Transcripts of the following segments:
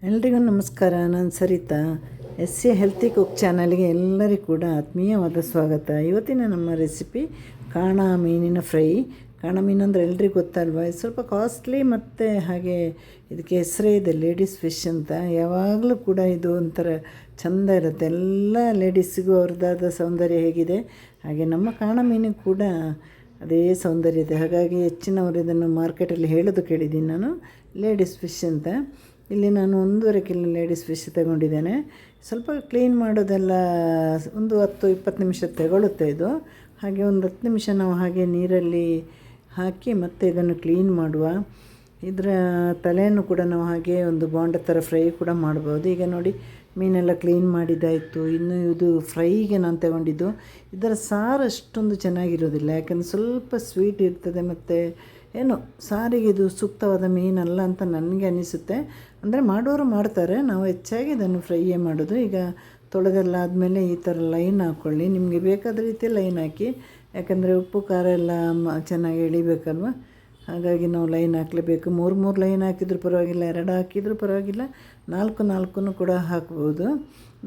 ಎಲ್ರಿಗೂ ನಮಸ್ಕಾರ. ನಾನು Sarita. S C healthy cook ಚಾನಲ್ಗೆ ಎಲ್ಲರಿಗೂ ಕೂಡ ಆತ್ಮೀಯವಾದ ಸ್ವಾಗತ. ಇವತ್ತಿನ ನಮ್ಮ ರೆಸಿಪಿ ಕಾಣ ಮೀನಿನ ಫ್ರೈ. ಕಾಣ ಮೀನು ಅಂದರೆ ಎಲ್ರಿಗೂ ಗೊತ್ತಲ್ವ, ಇದು ಸ್ವಲ್ಪ ಕಾಸ್ಟ್ಲಿ ಮತ್ತು ಹಾಗೆ ಇದಕ್ಕೆ ಹೆಸರೇ ಇದೆ ಲೇಡೀಸ್ ಫಿಶ್ ಅಂತ. ಯಾವಾಗಲೂ ಕೂಡ ಇದು ಒಂಥರ ಚೆಂದ ಇರುತ್ತೆ. ಎಲ್ಲ ಲೇಡೀಸಿಗೂ ಅವ್ರದ್ದಾದ ಸೌಂದರ್ಯ ಹೇಗಿದೆ ಹಾಗೆ ನಮ್ಮ ಕಾಣ ಮೀನಿಗೆ ಕೂಡ ಅದೇ ಸೌಂದರ್ಯ ಇದೆ. ಹಾಗಾಗಿ ಹೆಚ್ಚಿನವರು ಇದನ್ನು ಮಾರ್ಕೆಟಲ್ಲಿ ಹೇಳೋದು ಕೇಳಿದ್ದೀನಿ ನಾನು, ಲೇಡೀಸ್ ಫಿಶ್ ಅಂತ. ಇಲ್ಲಿ ನಾನು 1.5 ಕಿಲೋ ಲೇಡೀಸ್ ಫಿಶ್ ತಗೊಂಡಿದ್ದೇನೆ. ಸ್ವಲ್ಪ ಕ್ಲೀನ್ ಮಾಡೋದೆಲ್ಲ ಒಂದು 10-20 ನಿಮಿಷ ತಗೊಳ್ಳುತ್ತೆ ಇದು. ಹಾಗೆ ಒಂದು 10 ನಿಮಿಷ ನಾವು ಹಾಗೆ ನೀರಲ್ಲಿ ಹಾಕಿ ಮತ್ತೆ ಇದನ್ನು ಕ್ಲೀನ್ ಮಾಡುವ. ಇದರ ತಲೆಯನ್ನು ಕೂಡ ನಾವು ಹಾಗೆ ಒಂದು ಬಾಂಡ ಥರ ಫ್ರೈ ಕೂಡ ಮಾಡ್ಬೋದು. ಈಗ ನೋಡಿ, ಮೀನೆಲ್ಲ ಕ್ಲೀನ್ ಮಾಡಿದ್ದಾಯಿತು. ಇನ್ನು ಇದು ಫ್ರೈಗೆ ನಾನು ತಗೊಂಡಿದ್ದು. ಇದರ ಸಾರು ಅಷ್ಟೊಂದು ಚೆನ್ನಾಗಿರೋದಿಲ್ಲ, ಯಾಕಂದರೆ ಸ್ವಲ್ಪ ಸ್ವೀಟ್ ಇರ್ತದೆ ಮತ್ತು ಏನೋ ಸಾರಿಗೆ ಇದು ಸೂಕ್ತವಾದ ಮೀನಲ್ಲ ಅಂತ ನನಗೆ ಅನಿಸುತ್ತೆ. ಅಂದರೆ ಮಾಡೋರು ಮಾಡ್ತಾರೆ, ನಾವು ಹೆಚ್ಚಾಗಿ ಇದನ್ನು ಫ್ರೈಯೇ ಮಾಡೋದು. ಈಗ ತೊಳೆದೆಲ್ಲ ಆದಮೇಲೆ ಈ ಥರ ಲೈನ್ ಹಾಕ್ಕೊಳ್ಳಿ. ನಿಮಗೆ ಬೇಕಾದ ರೀತಿ ಲೈನ್ ಹಾಕಿ, ಯಾಕಂದರೆ ಉಪ್ಪು ಖಾರ ಎಲ್ಲ ಚೆನ್ನಾಗಿ ಎಳಿಬೇಕಲ್ವ. ಹಾಗಾಗಿ ನಾವು ಲೈನ್ ಹಾಕಲೇಬೇಕು. 3 ಲೈನ್ ಹಾಕಿದರೂ ಪರವಾಗಿಲ್ಲ, 2 ಹಾಕಿದರೂ ಪರವಾಗಿಲ್ಲ, 4 ಕೂಡ ಹಾಕ್ಬೋದು.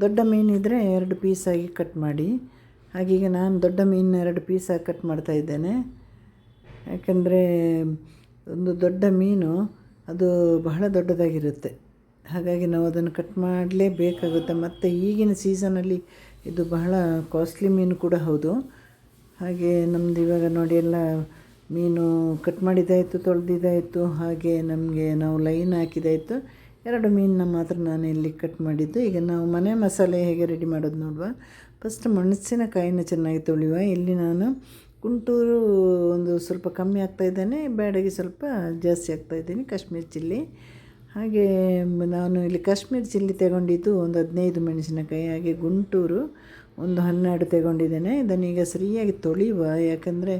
ದೊಡ್ಡ ಮೀನಿದ್ರೆ 2 ಪೀಸಾಗಿ ಕಟ್ ಮಾಡಿ. ಹಾಗೀಗ ನಾನು ದೊಡ್ಡ ಮೀನನ್ನ 2 ಪೀಸಾಗಿ ಕಟ್ ಮಾಡ್ತಾಯಿದ್ದೇನೆ. ಯಾಕೆಂದರೆ ಒಂದು ದೊಡ್ಡ ಮೀನು ಅದು ಬಹಳ ದೊಡ್ಡದಾಗಿರುತ್ತೆ, ಹಾಗಾಗಿ ನಾವು ಅದನ್ನು ಕಟ್ ಮಾಡಲೇಬೇಕಾಗುತ್ತೆ. ಮತ್ತು ಈಗಿನ ಸೀಸನಲ್ಲಿ ಇದು ಬಹಳ ಕಾಸ್ಟ್ಲಿ ಮೀನು ಕೂಡ ಹೌದು. ಹಾಗೆ ನಮ್ಮದು ಇವಾಗ ನೋಡಿ ಎಲ್ಲ ಮೀನು ಕಟ್ ಮಾಡಿದ್ದಾಯಿತು, ತೊಳೆದಿದ್ದಾಯಿತು. ಹಾಗೆ ನಮಗೆ ನಾವು ಲೈನ್ ಹಾಕಿದ್ದಾಯಿತು. 2 ಮೀನನ್ನ ಮಾತ್ರ ನಾನು ಇಲ್ಲಿ ಕಟ್ ಮಾಡಿದ್ದು. ಈಗ ನಾವು ಮನೆ ಮಸಾಲೆ ಹೇಗೆ ರೆಡಿ ಮಾಡೋದು ನೋಡುವ. ಫಸ್ಟ್ ಮೆಣಸಿನಕಾಯಿನ ಚೆನ್ನಾಗಿ ತೊಳೆಯುವ. ಇಲ್ಲಿ ನಾನು ಗುಂಟೂರು ಒಂದು ಸ್ವಲ್ಪ ಕಮ್ಮಿ ಆಗ್ತಾಯಿದ್ದೇನೆ, ಬ್ಯಾಡಗಿ ಸ್ವಲ್ಪ ಜಾಸ್ತಿ ಆಗ್ತಾಯಿದ್ದೀನಿ, ಕಾಶ್ಮೀರಿ ಚಿಲ್ಲಿ. ಹಾಗೆ ನಾನು ಇಲ್ಲಿ ಕಾಶ್ಮೀರಿ ಚಿಲ್ಲಿ ತಗೊಂಡಿದ್ದು ಒಂದು 15 ಮೆಣಸಿನಕಾಯಿ, ಹಾಗೆ ಗುಂಟೂರು ಒಂದು 12 ತಗೊಂಡಿದ್ದೇನೆ. ಇದನ್ನೀಗ ಸರಿಯಾಗಿ ತೊಳೆಯುವ, ಯಾಕಂದರೆ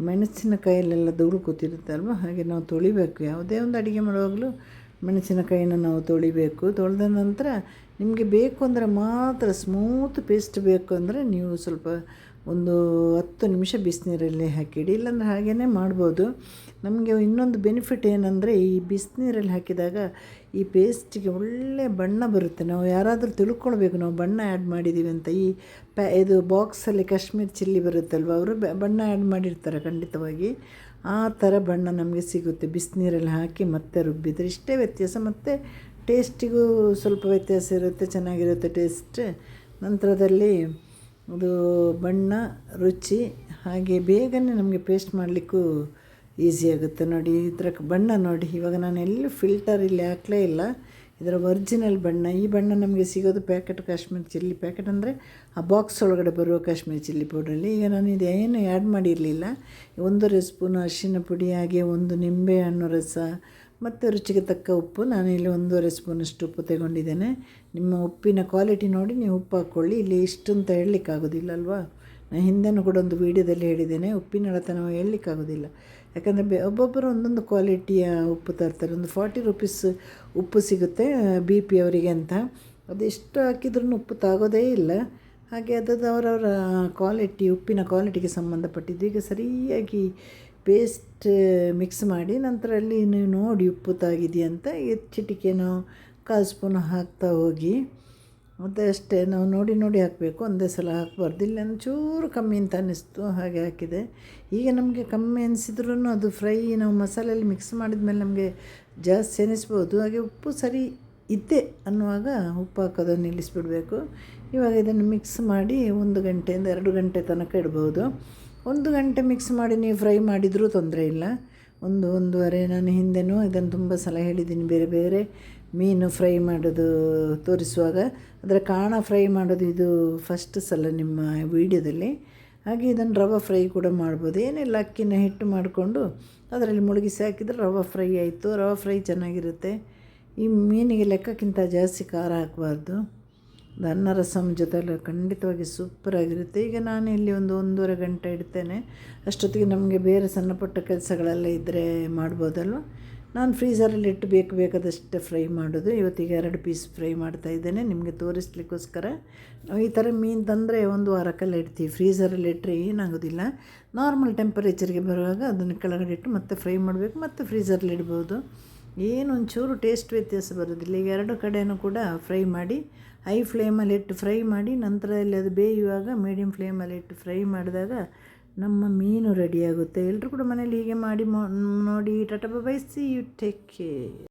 ಮೆಣಸಿನಕಾಯಲ್ಲೆಲ್ಲ ಧೂಳು ಕೂತಿರುತ್ತಲ್ವ, ಹಾಗೆ ನಾವು ತೊಳಿಬೇಕು. ಯಾವುದೇ ಒಂದು ಅಡುಗೆ ಮಾಡುವಾಗಲೂ ಮೆಣಸಿನಕಾಯಿನ ನಾವು ತೊಳಿಬೇಕು. ತೊಳೆದ ನಂತರ ನಿಮಗೆ ಬೇಕು ಅಂದರೆ ಮಾತ್ರ ಸ್ಮೂತ್ ಪೇಸ್ಟ್ ಬೇಕು ಅಂದರೆ ನೀವು ಸ್ವಲ್ಪ ಒಂದು 10 ನಿಮಿಷ ಬಿಸಿನೀರಲ್ಲಿ ಹಾಕಿಡಿ, ಇಲ್ಲಾಂದರೆ ಹಾಗೇ ಮಾಡ್ಬೋದು. ನಮಗೆ ಇನ್ನೊಂದು ಬೆನಿಫಿಟ್ ಏನಂದರೆ, ಈ ಬಿಸಿನೀರಲ್ಲಿ ಹಾಕಿದಾಗ ಈ ಪೇಸ್ಟಿಗೆ ಒಳ್ಳೆಯ ಬಣ್ಣ ಬರುತ್ತೆ. ನಾವು ಯಾರಾದರೂ ತಿಳ್ಕೊಳ್ಬೇಕು ನಾವು ಬಣ್ಣ ಆ್ಯಡ್ ಮಾಡಿದ್ದೀವಿ ಅಂತ. ಈ ಇದು ಬಾಕ್ಸಲ್ಲಿ ಕಾಶ್ಮೀರಿ ಚಿಲ್ಲಿ ಬರುತ್ತಲ್ವ, ಅವರು ಬಣ್ಣ ಆ್ಯಡ್ ಮಾಡಿರ್ತಾರೆ ಖಂಡಿತವಾಗಿ. ಆ ಥರ ಬಣ್ಣ ನಮಗೆ ಸಿಗುತ್ತೆ ಬಿಸಿನೀರಲ್ಲಿ ಹಾಕಿ ಮತ್ತೆ ರುಬ್ಬಿದರೆ. ಇಷ್ಟೇ ವ್ಯತ್ಯಾಸ, ಮತ್ತು ಟೇಸ್ಟಿಗೂ ಸ್ವಲ್ಪ ವ್ಯತ್ಯಾಸ ಇರುತ್ತೆ, ಚೆನ್ನಾಗಿರುತ್ತೆ ಟೇಸ್ಟ್. ನಂತರದಲ್ಲಿ ಅದು ಬಣ್ಣ, ರುಚಿ, ಹಾಗೆ ಬೇಗನೆ ನಮಗೆ ಪೇಸ್ಟ್ ಮಾಡಲಿಕ್ಕೂ ಈಸಿ ಆಗುತ್ತೆ. ನೋಡಿ ಇದರ ಬಣ್ಣ ನೋಡಿ, ಇವಾಗ ನಾನು ಎಲ್ಲೂ ಫಿಲ್ಟರ್ ಇಲ್ಲಿ ಹಾಕಲೇ ಇಲ್ಲ. ಇದರ ಒರಿಜಿನಲ್ ಬಣ್ಣ. ಈ ಬಣ್ಣ ನಮಗೆ ಸಿಗೋದು ಪ್ಯಾಕೆಟ್ ಕಾಶ್ಮೀರಿ ಚಿಲ್ಲಿ ಪ್ಯಾಕೆಟ್, ಅಂದರೆ ಆ ಬಾಕ್ಸ್ ಒಳಗಡೆ ಬರುವ ಕಾಶ್ಮೀರಿ ಚಿಲ್ಲಿ ಪೌಡ್ರಲ್ಲಿ. ಈಗ ನಾನು ಇದೇನು ಆ್ಯಡ್ ಮಾಡಿರಲಿಲ್ಲ. 1 ಸ್ಪೂನು ಅರಿಶಿನ ಪುಡಿ, ಹಾಗೆ 1 ನಿಂಬೆ ಹಣ್ಣು ರಸ ಮತ್ತು ರುಚಿಗೆ ತಕ್ಕ ಉಪ್ಪು. ನಾನಿಲ್ಲಿ 1.5 ಸ್ಪೂನಷ್ಟು ಉಪ್ಪು ತಗೊಂಡಿದ್ದೇನೆ. ನಿಮ್ಮ ಉಪ್ಪಿನ ಕ್ವಾಲಿಟಿ ನೋಡಿ ನೀವು ಉಪ್ಪು ಹಾಕ್ಕೊಳ್ಳಿ. ಇಲ್ಲಿ ಇಷ್ಟು ಅಂತ ಹೇಳಲಿಕ್ಕಾಗೋದಿಲ್ಲ ಅಲ್ವಾ. ನಾನು ಹಿಂದೆನೂ ಕೂಡ ಒಂದು ವೀಡಿಯೋದಲ್ಲಿ ಹೇಳಿದ್ದೇನೆ, ಉಪ್ಪಿನ ಅಳತೆ ನಾವು ಹೇಳಲಿಕ್ಕಾಗೋದಿಲ್ಲ. ಯಾಕಂದರೆ ಒಬ್ಬೊಬ್ಬರು ಒಂದೊಂದು ಕ್ವಾಲಿಟಿಯ ಉಪ್ಪು ತರ್ತಾರೆ. ಒಂದು 40 ರೂಪೀಸ್ ಉಪ್ಪು ಸಿಗುತ್ತೆ BP ಅವರಿಗೆ ಅಂತ, ಅದೆಷ್ಟು ಹಾಕಿದ್ರೂ ಉಪ್ಪು ತಾಗೋದೇ ಇಲ್ಲ. ಹಾಗೆ ಅವರವರ ಕ್ವಾಲಿಟಿ, ಉಪ್ಪಿನ ಕ್ವಾಲಿಟಿಗೆ ಸಂಬಂಧಪಟ್ಟಿದ್ದು. ಈಗ ಸರಿಯಾಗಿ ಪೇಸ್ಟ್ ಮಿಕ್ಸ್ ಮಾಡಿ, ನಂತರ ಅಲ್ಲಿ ನೀವು ನೋಡಿ ಉಪ್ಪು ತಾಗಿದೆಯಂತ ಚಿಟಿಕೆನೋ 1/4 ಸ್ಪೂನು ಹಾಕ್ತಾ ಹೋಗಿ. ಮತ್ತು ಅಷ್ಟೇ, ನಾವು ನೋಡಿ ಹಾಕಬೇಕು, ಒಂದೇ ಸಲ ಹಾಕಬಾರ್ದು. ಇಲ್ಲಿ ಒಂಚೂರು ಕಮ್ಮಿ ಅಂತ ಅನ್ನಿಸ್ತು, ಹಾಗೆ ಹಾಕಿದೆ. ಈಗ ನಮಗೆ ಕಮ್ಮಿ ಅನಿಸಿದ್ರೂ ಅದು ಫ್ರೈ ನಾವು ಮಸಾಲೆಯಲ್ಲಿ ಮಿಕ್ಸ್ ಮಾಡಿದ ಮೇಲೆ ನಮಗೆ ಜಾಸ್ತಿ ಅನಿಸ್ಬೋದು. ಹಾಗೆ ಉಪ್ಪು ಸರಿ ಇದ್ದೆ ಅನ್ನುವಾಗ ಉಪ್ಪು ಹಾಕೋದನ್ನು ನಿಲ್ಲಿಸ್ಬಿಡಬೇಕು. ಇವಾಗ ಇದನ್ನು ಮಿಕ್ಸ್ ಮಾಡಿ 1 ಗಂಟೆಯಿಂದ 2 ಗಂಟೆ ತನಕ ಇಡ್ಬೋದು. 1 ಗಂಟೆ ಮಿಕ್ಸ್ ಮಾಡಿ ನೀವು ಫ್ರೈ ಮಾಡಿದರೂ ತೊಂದರೆ ಇಲ್ಲ. 1-1.5 ನಾನು ಹಿಂದೆನೂ ಇದನ್ನು ತುಂಬ ಸಲ ಹೇಳಿದ್ದೀನಿ, ಬೇರೆ ಬೇರೆ ಮೀನು ಫ್ರೈ ಮಾಡೋದು ತೋರಿಸುವಾಗ. ಅದರ ಕಾಣ ಫ್ರೈ ಮಾಡೋದು ಇದು ಫಸ್ಟ್ ಸಲ ನಿಮ್ಮ ವೀಡಿಯೋದಲ್ಲಿ. ಹಾಗೆ ಇದನ್ನು ರವೆ ಫ್ರೈ ಕೂಡ ಮಾಡ್ಬೋದು. ಏನಿಲ್ಲ, ಅಕ್ಕಿನ ಹಿಟ್ಟು ಮಾಡಿಕೊಂಡು ಅದರಲ್ಲಿ ಮುಳುಗಿಸಿ ಹಾಕಿದರೆ ರವೆ ಫ್ರೈ ಆಯಿತು. ರವೆ ಫ್ರೈ ಚೆನ್ನಾಗಿರುತ್ತೆ. ಈ ಮೀನಿಗೆ ಲೆಕ್ಕಕ್ಕಿಂತ ಜಾಸ್ತಿ ಖಾರ ಹಾಕಬಾರ್ದು. ಅನ್ನ ರಸಂ ಜೊತೆಲ್ಲ ಖಂಡಿತವಾಗಿ ಸೂಪರಾಗಿರುತ್ತೆ. ಈಗ ನಾನು ಇಲ್ಲಿ 1-1.5 ಗಂಟೆ ಇಡ್ತೇನೆ. ಅಷ್ಟೊತ್ತಿಗೆ ನಮಗೆ ಬೇರೆ ಸಣ್ಣ ಪುಟ್ಟ ಕೆಲಸಗಳೆಲ್ಲ ಇದ್ದರೆ ಮಾಡ್ಬೋದಲ್ವ. ನಾನು ಫ್ರೀಝರಲ್ಲಿ ಇಟ್ಟು ಬೇಕಾದಷ್ಟು ಫ್ರೈ ಮಾಡೋದು. ಇವತ್ತಿಗೆ 2 ಪೀಸ್ ಫ್ರೈ ಮಾಡ್ತಾಯಿದ್ದೇನೆ ನಿಮಗೆ ತೋರಿಸ್ಲಿಕ್ಕೋಸ್ಕರ. ನಾವು ಈ ಥರ ಮೀನು ತಂದರೆ 1 ವಾರಕ್ಕೆಲ್ಲ ಇಡ್ತೀವಿ. ಫ್ರೀಝರಲ್ಲಿ ಇಟ್ಟರೆ ಏನಾಗೋದಿಲ್ಲ. ನಾರ್ಮಲ್ ಟೆಂಪರೇಚರ್ಗೆ ಬರುವಾಗ ಅದನ್ನು ಕೆಳಗಡೆ ಇಟ್ಟು ಮತ್ತೆ ಫ್ರೈ ಮಾಡಬೇಕು, ಮತ್ತು ಫ್ರೀಝರಲ್ಲಿ ಇಡ್ಬೋದು. ಏನು ಒಂಚೂರು ಟೇಸ್ಟ್ ವ್ಯತ್ಯಾಸ ಬರೋದಿಲ್ಲ. ಈಗ ಎರಡು ಕಡೆಯೂ ಕೂಡ ಫ್ರೈ ಮಾಡಿ ಹೈ ಫ್ಲೇಮಲ್ಲಿ ಇಟ್ಟು ಫ್ರೈ ಮಾಡಿ, ನಂತರದಲ್ಲಿ ಅದು ಬೇಯುವಾಗ ಮೀಡಿಯಮ್ ಫ್ಲೇಮಲ್ಲಿ ಇಟ್ಟು ಫ್ರೈ ಮಾಡಿದಾಗ ನಮ್ಮ ಮೀನು ರೆಡಿಯಾಗುತ್ತೆ. ಎಲ್ಲರೂ ಕೂಡ ಮನೇಲಿ ಹೀಗೆ ಮಾಡಿ ನೋಡಿ. Tata bye bye, see you, take care.